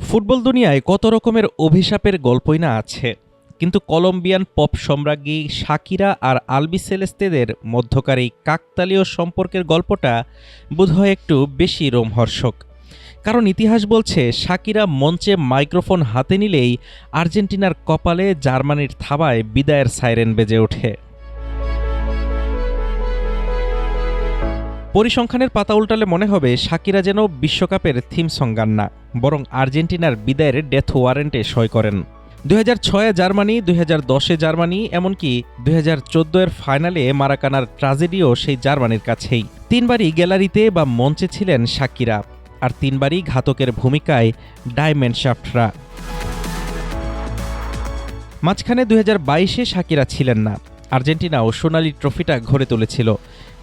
Football দুনিয়ায় কত রকমের অভিশাপের গল্পই না আছে, কিন্তু কলম্বিয়ান পপ সম্রাজ্ঞী শাকিরা আর আলবিসেলেস্তেদের মধ্যকার এই কাকতালীয় সম্পর্কের গল্পটা বোধহয় একটু বেশি রোমহর্ষক। কারণ ইতিহাস বলছে শাকিরা মঞ্চে মাইক্রোফোন হাতে নিলেই আর্জেন্টিনার কপালে জার্মানির থাবায় বিদায়ের সাইরেন বেজে ওঠে। পরিসংখ্যানের পাতা উল্টালে মনে হবে শাকিরা যেন বিশ্বকাপের থিম সং গান না, বরং আর্জেন্টিনার বিদায়ের ডেথ ওয়ারেন্টে সই করেন। 2006-এ জার্মানি, 2010-এ জার্মানি, এমনকি 2014-এর ফাইনালে মারাকানার ট্র্যাজেডিও সেই জার্মানির কাছেই। তিনবারই গ্যালারিতে বা মঞ্চে ছিলেন শাকিরা, আর তিনবারই ঘাতকের ভূমিকায় ডায়মেনশাফটরা। মাঝখানে 2022-এ শাকিরা ছিলেন না, আর্জেন্টিনাও সোনালি ট্রফিটা ঘরে তুলেছিল।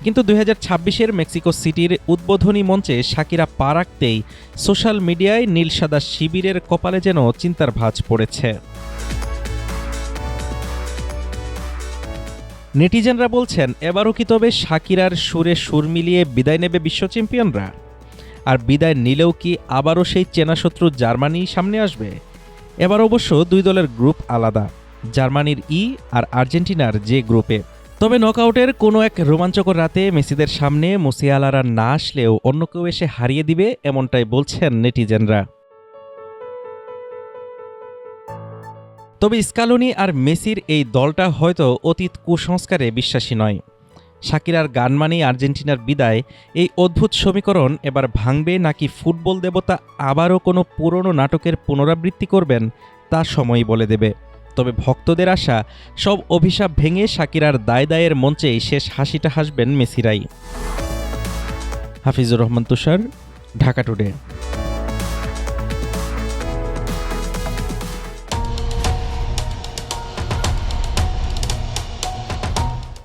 কিন্তু 2026-এর মেক্সিকো সিটির উদ্বোধনী মঞ্চে শাকিরা পা রাখতেই সোশ্যাল মিডিয়ায় নীল সাদা শিবিরের কপালে যেন চিন্তার ভাঁজ পড়েছে। নেটিজেনরা বলছেন, এবারও কি তবে শাকিরার সুরে সুর মিলিয়ে বিদায় নেবে বিশ্ব চ্যাম্পিয়নরা? আর বিদায় নিলেও কি আবারও সেই চেনা শত্রু জার্মানি সামনে আসবে? এবার অবশ্য দুই দলের গ্রুপ আলাদা, জার্মানির ই আর আর্জেন্টিনার জে গ্রুপে। তবে নকআউটের কোনো এক রোমাঞ্চকর রাতে মেসিদের সামনে মুসিয়ালারা না আসলেও অন্য কেউ এসে হারিয়ে দিবে, এমনটাই বলছেন নেটিজেনরা। তবে স্কালোনি আর মেসির এই দলটা হয়তো অতীত কুসংস্কারে বিশ্বাসী নয়। শাকিরার গান মানেই আর্জেন্টিনার বিদায়, এই অদ্ভুত সমীকরণ এবার ভাঙবে নাকি ফুটবল দেবতা আবারও কোনো পুরনো নাটকের পুনরাবৃত্তি করবেন, তা সময়ই বলে দেবে। তবে ভক্তদের আশা, সব অভিশাপ ভেঙে শাকিরার দায়ের মঞ্চেই শেষ হাসিটা হাসবেন মেসিরাই। হাফিজুর রহমান তুষার, ঢাকা টুডে।